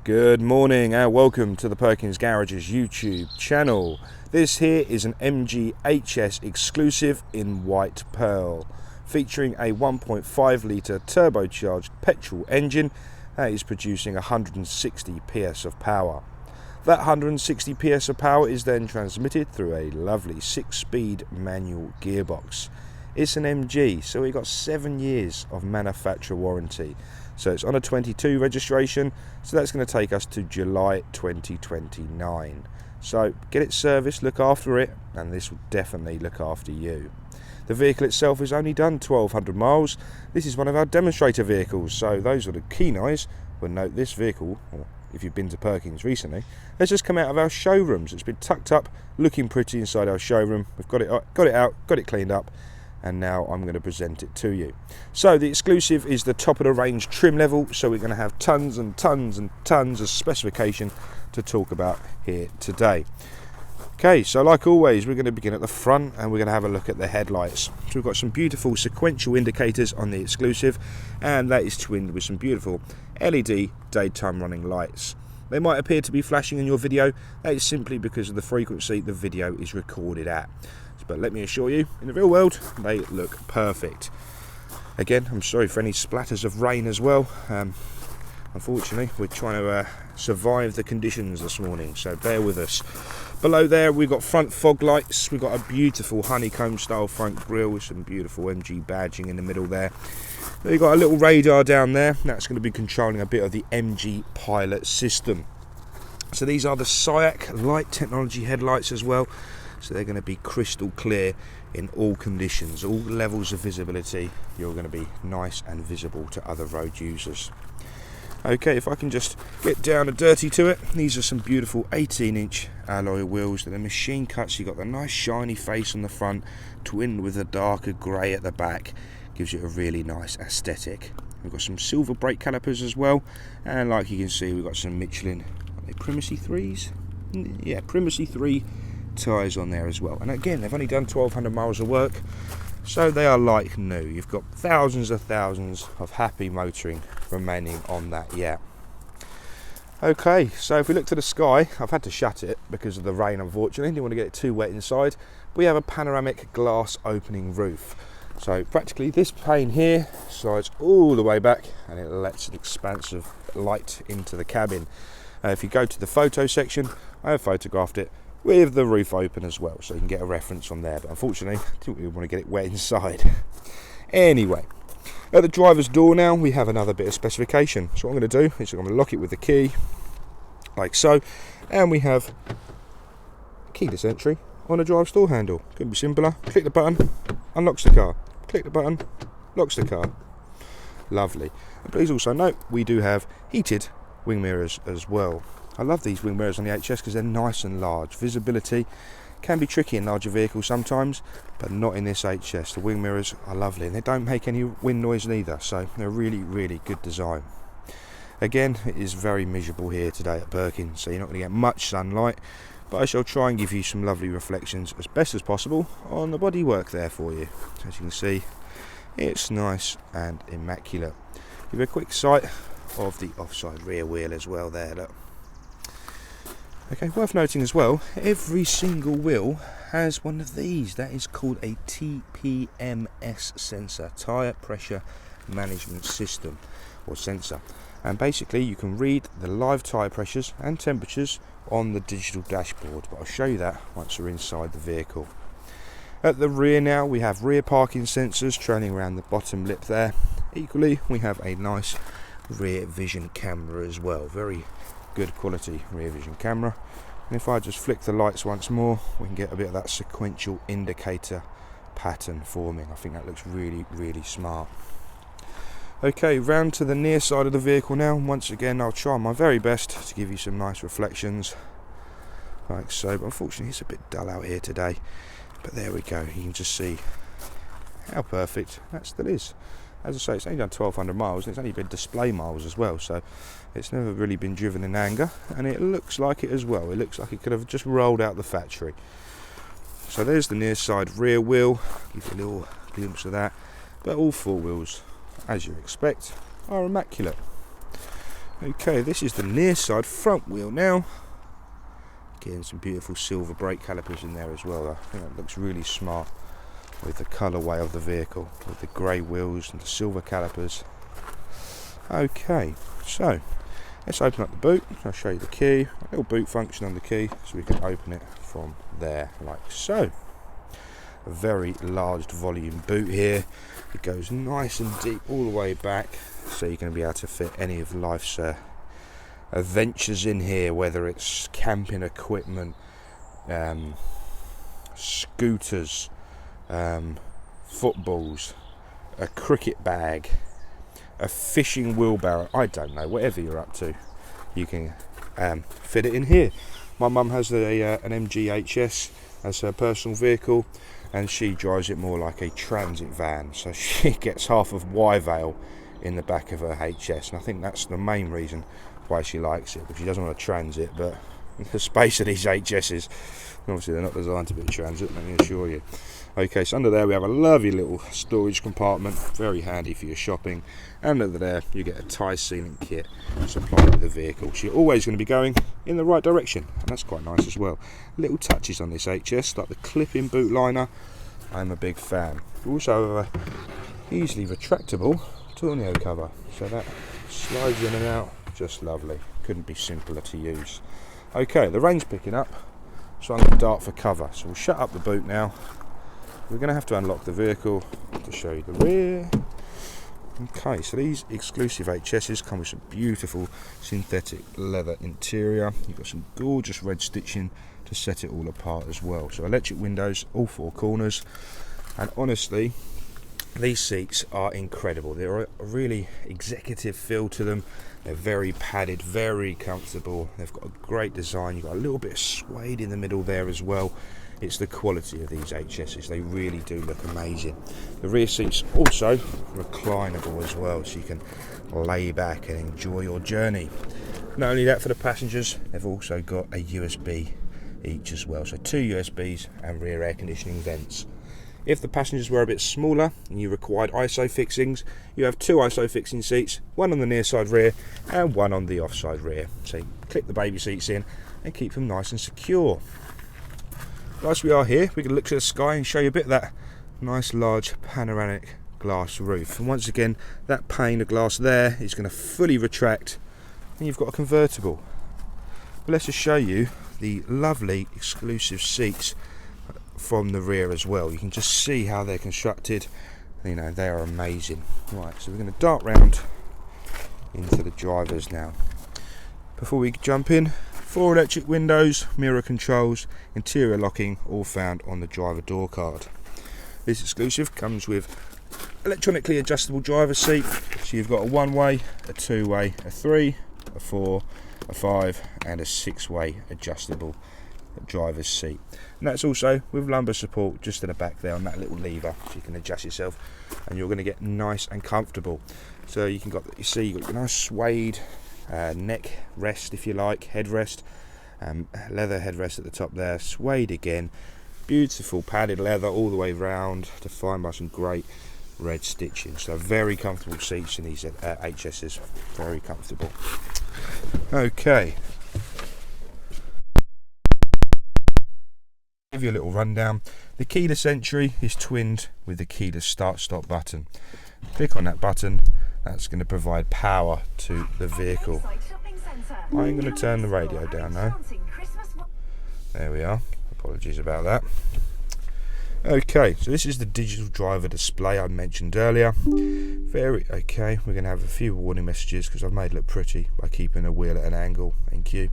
Good morning and welcome to the Perkins Garages YouTube channel. This here is an MGHS exclusive in white pearl, featuring a 1.5 litre turbocharged petrol engine that is producing 160 PS of power. That 160 PS of power is then transmitted through a lovely 6-speed manual gearbox. It's an MG, so we got 7 years of manufacturer warranty. So it's on a 22 registration, so that's going to take us to July 2029. So get it serviced, look after it, and this will definitely look after you. The vehicle itself has only done 1,200 miles. This is one of our demonstrator vehicles, so those with the keen eyes will note this vehicle, or if you've been to Perkins recently, has just come out of our showrooms. It's been tucked up, looking pretty inside our showroom. We've got it out, got it cleaned up, and now I'm going to present it to you. So the exclusive is the top of the range trim level, so we're going to have tons and tons and tons of specification to talk about here today. Okay, so like always, we're going to begin at the front and we're going to have a look at the headlights. So we've got some beautiful sequential indicators on the exclusive, and that is twinned with some beautiful LED daytime running lights. They might appear to be flashing in your video. That is simply because of the frequency the video is recorded at. But let me assure you, in the real world, they look perfect. Again, I'm sorry for any splatters of rain as well. Unfortunately, we're trying to survive the conditions this morning, so bear with us. Below there, we've got front fog lights. We've got a beautiful honeycomb style front grille with some beautiful MG badging in the middle there. We've got a little radar down there. That's going to be controlling a bit of the MG Pilot system. So these are the SIAC light technology headlights as well. So they're going to be crystal clear in all conditions, all levels of visibility. You're going to be nice and visible to other road users. Okay, if I can just get down and dirty to it, these are some beautiful 18-inch alloy wheels that are machine cuts. You've got the nice shiny face on the front, twinned with a darker grey at the back. Gives it a really nice aesthetic. We've got some silver brake calipers as well, and like you can see, we've got some Michelin, are they Primacy 3s? Yeah, Primacy 3 tyres on there as well. And again, they've only done 1,200 miles of work, so they are like new. You've got thousands of happy motoring remaining on that yet. Okay, so if we look to the sky, I've had to shut it because of the rain, unfortunately. Didn't want to get it too wet inside. We have a panoramic glass opening roof, so practically this pane here slides all the way back and it lets an expansive light into the cabin. If you go to the photo section, I have photographed it with the roof open as well, so you can get a reference from there, but unfortunately I didn't really want to get it wet inside. Anyway, at the driver's door now we have another bit of specification. So what I'm going to do is I'm going to lock it with the key like so, and we have keyless entry on a driver's door handle. Couldn't be simpler. Click the button, unlocks the car. Click the button, locks the car. Lovely. And please also note we do have heated wing mirrors as well. I love these wing mirrors on the HS because they're nice and large. Visibility can be tricky in larger vehicles sometimes, but not in this HS. The wing mirrors are lovely and they don't make any wind noise neither, so they're really, really good design. Again, it is very miserable here today at Perkins, so you're not going to get much sunlight, but I shall try and give you some lovely reflections as best as possible on the bodywork there for you. As you can see, it's nice and immaculate. Give you a quick sight of the offside rear wheel as well there, look. Okay, worth noting as well, every single wheel has one of these. That is called a TPMS sensor, tyre pressure management system or sensor. And basically you can read the live tyre pressures and temperatures on the digital dashboard, but I'll show you that once we're inside the vehicle. At the rear now we have rear parking sensors trailing around the bottom lip there. Equally we have a nice rear vision camera as well, very good quality rear vision camera. And if I just flick the lights once more, we can get a bit of that sequential indicator pattern forming. I think that looks really, really smart. Okay, round to the near side of the vehicle now. Once again, I'll try my very best to give you some nice reflections like so, but unfortunately it's a bit dull out here today, but there we go. You can just see how perfect that still is. As I say, it's only done 1,200 miles and it's only been display miles as well, so it's never really been driven in anger, and it looks like it as well. It looks like it could have just rolled out the factory. So there's the near side rear wheel, give you a little glimpse of that, but all four wheels, as you expect, are immaculate. Okay, this is the near side front wheel now. Getting some beautiful silver brake calipers in there as well. I think that looks really smart with the colourway of the vehicle, with the grey wheels and the silver calipers. Okay, so let's open up the boot. I'll show you the key, a little boot function on the key, so we can open it from there, like so. A very large volume boot here. It goes nice and deep all the way back, so you're going to be able to fit any of life's adventures in here, whether it's camping equipment, scooters, footballs, a cricket bag, a fishing wheelbarrow, I don't know, whatever you're up to, you can fit it in here. My mum has an MG HS as her personal vehicle, and she drives it more like a transit van, so she gets half of Y-Vale in the back of her HS, and I think that's the main reason why she likes it, because she doesn't want to transit. But the space of these HSs, obviously they're not designed to be a transit, let me assure you. Okay, so under there we have a lovely little storage compartment, very handy for your shopping, and under there you get a tie sealant kit supplied with the vehicle, so you're always going to be going in the right direction, and that's quite nice as well. Little touches on this HS, like the clip-in boot liner, I'm a big fan. We also have a easily retractable tonneau cover, so that slides in and out, just lovely, couldn't be simpler to use. Okay, the rain's picking up, so I'm going to dart for cover, so we'll shut up the boot now. We're going to have to unlock the vehicle to show you the rear. Okay, so these exclusive HSs come with some beautiful synthetic leather interior. You've got some gorgeous red stitching to set it all apart as well. So electric windows, all four corners, and honestly, these seats are incredible. They're a really executive feel to them. They're very padded, very comfortable. They've got a great design. You've got a little bit of suede in the middle there as well. It's the quality of these HSs. They really do look amazing. The rear seats also reclinable as well, so you can lay back and enjoy your journey. Not only that, for the passengers, they've also got a USB each as well. So 2 USBs and rear air conditioning vents. If the passengers were a bit smaller and you required ISO fixings, you have 2 ISO fixing seats, one on the near side rear and one on the offside rear. So you clip the baby seats in and keep them nice and secure. Whilst we are here, we can look to the sky and show you a bit of that nice large panoramic glass roof. And once again, that pane of glass there is going to fully retract, and you've got a convertible. But let's just show you the lovely exclusive seats from the rear as well. You can just see how they're constructed. You know, they are amazing. Right, so we're going to dart round into the drivers now. Before we jump in, 4 electric windows, mirror controls, interior locking, all found on the driver door card. This exclusive comes with electronically adjustable driver seat, so you've got a 1-way, a 2-way, a 3, a 4, a 5 and a 6-way adjustable driver's seat. And that's also with lumbar support just in the back there on that little lever, so you can adjust yourself and you're going to get nice and comfortable. So you can you've got your nice suede neck rest, if you like, headrest, leather headrest at the top there, suede again, beautiful padded leather all the way round, defined by some great red stitching. So very comfortable seats in these HSs, very comfortable. Okay, give you a little rundown. The keyless entry is twinned with the keyless start-stop button. Click on that button, that's going to provide power to the vehicle. I'm going to turn the radio down now. There we are, apologies about that. Okay, so this is the digital driver display I mentioned earlier. Okay, we're going to have a few warning messages because I've made it look pretty by keeping the wheel at an angle. Thank you.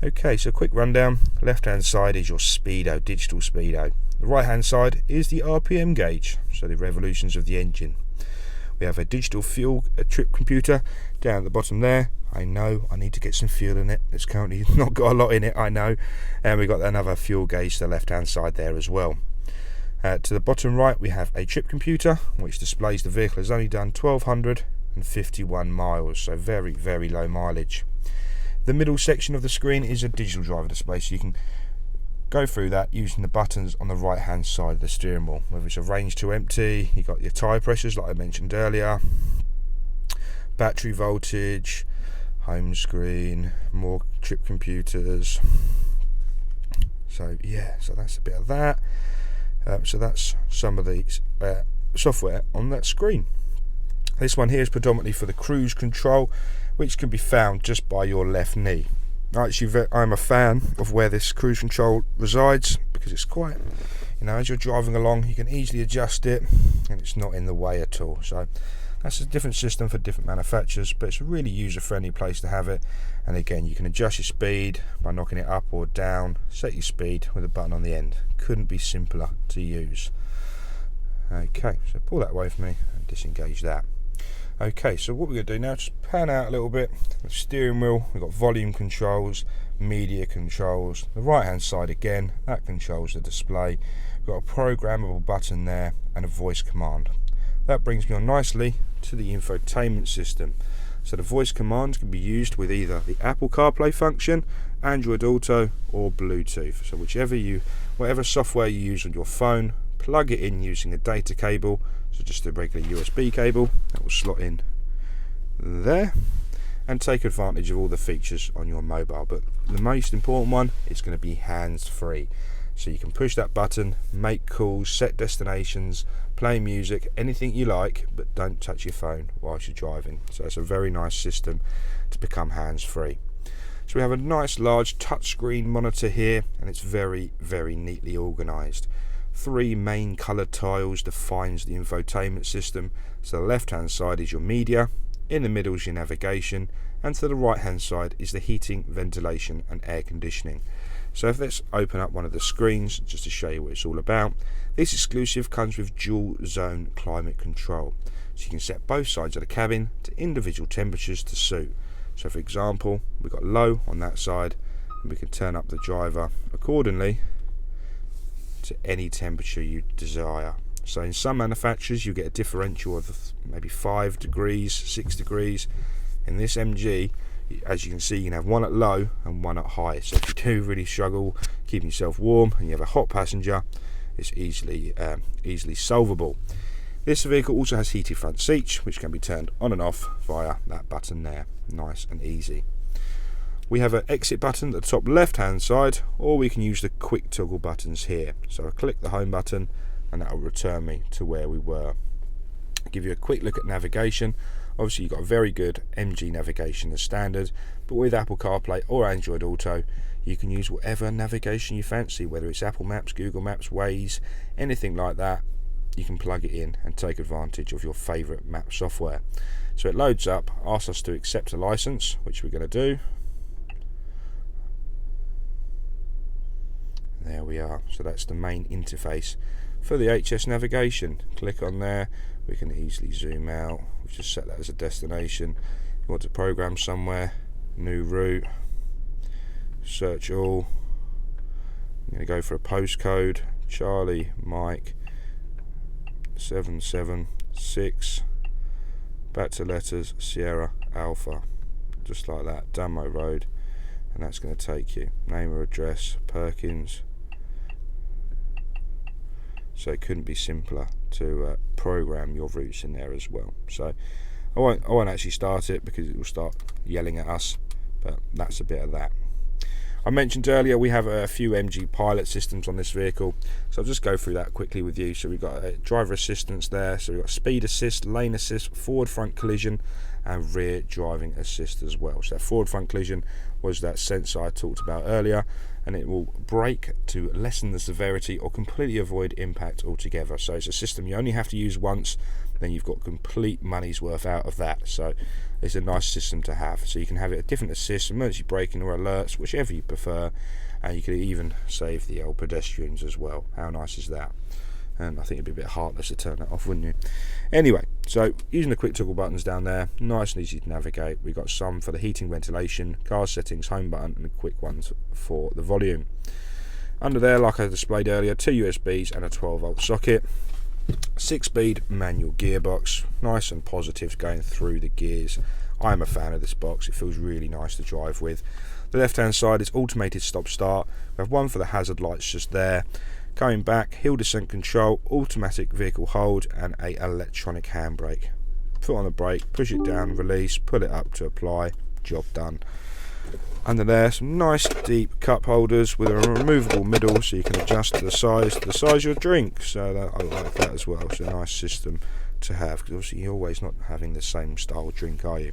Okay, so quick rundown. Left hand side is your speedo, digital speedo. The right hand side is the RPM gauge, so the revolutions of the engine. We have a digital fuel trip computer down at the bottom there. I know I need to get some fuel in it. It's currently not got a lot in it, I know. And we've got another fuel gauge to the left hand side there as well. To the bottom right we have a trip computer which displays the vehicle has only done 1,251 miles, so very, very low mileage. The middle section of the screen is a digital driver display, so you can go through that using the buttons on the right hand side of the steering wheel, whether it's a range to empty, you've got your tyre pressures like I mentioned earlier, battery voltage, home screen, more trip computers. So yeah, so that's a bit of that. So that's some of the software on that screen. This one here is predominantly for the cruise control, which can be found just by your left knee. Actually, I'm a fan of where this cruise control resides, because it's quite, as you're driving along, you can easily adjust it and it's not in the way at all. So that's a different system for different manufacturers, but it's a really user-friendly place to have it. And again, you can adjust your speed by knocking it up or down, set your speed with a button on the end. Couldn't be simpler to use. Okay, so pull that away from me and disengage that. Okay, so what we're going to do now, just pan out a little bit. The steering wheel, we've got volume controls, media controls. The right hand side again, that controls the display. We've got a programmable button there and a voice command. That brings me on nicely to the infotainment system. So the voice commands can be used with either the Apple CarPlay function, Android Auto or Bluetooth. So whatever software you use on your phone, plug it in using a data cable. So just a regular USB cable that will slot in there and take advantage of all the features on your mobile. But the most important one is going to be hands-free. So you can push that button, make calls, set destinations, play music, anything you like, but don't touch your phone whilst you're driving. So it's a very nice system to become hands-free. So we have a nice large touchscreen monitor here, and it's very, very neatly organised. 3 main coloured tiles defines the infotainment system. So the left hand side is your media, in the middle is your navigation, and to the right hand side is the heating, ventilation and air conditioning. So if let's open up one of the screens just to show you what it's all about. This exclusive comes with dual zone climate control, so you can set both sides of the cabin to individual temperatures to suit. So for example, we've got low on that side, and we can turn up the driver accordingly to any temperature you desire. So in some manufacturers you get a differential of maybe 5 degrees, 6 degrees. In this MG, as you can see, you can have one at low and one at high. So if you do really struggle keeping yourself warm and you have a hot passenger, it's easily solvable. This vehicle also has heated front seats, which can be turned on and off via that button there. Nice and easy. We have an exit button at the top left hand side, or we can use the quick toggle buttons here. So I click the home button and that will return me to where we were. I'll give you a quick look at navigation. Obviously you've got a very good MG navigation as standard, but with Apple CarPlay or Android Auto you can use whatever navigation you fancy, whether it's Apple Maps, Google Maps, Waze, anything like that. You can plug it in and take advantage of your favourite map software. So it loads up, asks us to accept a license, which we're going to do. There we are. So that's the main interface for the HS navigation. Click on there, we can easily zoom out. We've just set that as a destination. You want to program somewhere, new route, search all. I'm going to go for a postcode, Charlie Mike 776, back to letters, Sierra Alpha, just like that, Dunmo Road, and that's going to take you name or address, Perkins. So it couldn't be simpler to program your routes in there as well. So I won't actually start it because it will start yelling at us, but that's a bit of that. I mentioned earlier we have a few MG pilot systems on this vehicle, so I'll just go through that quickly with you. So we've got driver assistance there, so we've got speed assist, lane assist, forward front collision and rear driving assist as well. So that forward front collision was that sensor I talked about earlier, and it will brake to lessen the severity or completely avoid impact altogether. So it's a system you only have to use once, then you've got complete money's worth out of that. So it's a nice system to have. So you can have it a different assist, emergency braking or alerts, whichever you prefer, and you can even save the old pedestrians as well. How nice is that? And I think it'd be a bit heartless to turn that off, wouldn't you? Anyway, so using the quick toggle buttons down there, nice and easy to navigate. We've got some for the heating, ventilation, car settings, home button, and the quick ones for the volume. Under there, like I displayed earlier, 2 USBs and a 12-volt socket. 6-speed manual gearbox, nice and positive going through the gears. I'm a fan of this box, it feels really nice to drive with. The left hand side is automated stop start. We have one for the hazard lights just there. Coming back, hill descent control, automatic vehicle hold and a electronic handbrake. Put on the brake, push it down, release, pull it up to apply, job done. Under there, some nice deep cup holders with a removable middle, so you can adjust the size of your drink. So I like that as well. It's a nice system to have, because obviously you're always not having the same style drink, are you?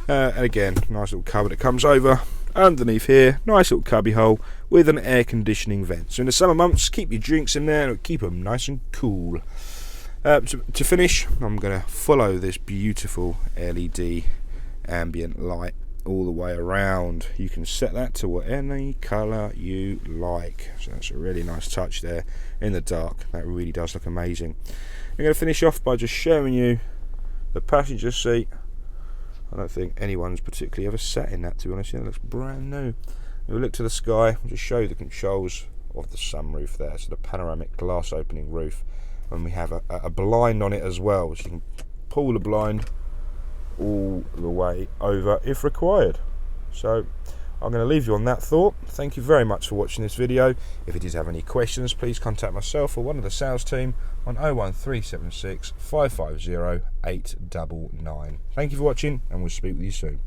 And again, nice little cupboard that comes over. Underneath here, nice little cubby hole with an air conditioning vent. So in the summer months, keep your drinks in there and keep them nice and cool. To finish, I'm going to follow this beautiful LED ambient light all the way around. You can set that to any colour you like. So that's a really nice touch there in the dark. That really does look amazing. I'm going to finish off by just showing you the passenger seat. I don't think anyone's particularly ever sat in that, to be honest. It looks brand new. If we look to the sky, I'll just show you the controls of the sunroof there. So the panoramic glass opening roof, and we have a blind on it as well, so you can pull the blind all the way over if required. So I'm going to leave you on that thought. Thank you very much for watching this video. If you did have any questions, please contact myself or one of the sales team on 01376 550 899. Thank you for watching, and we'll speak with you soon.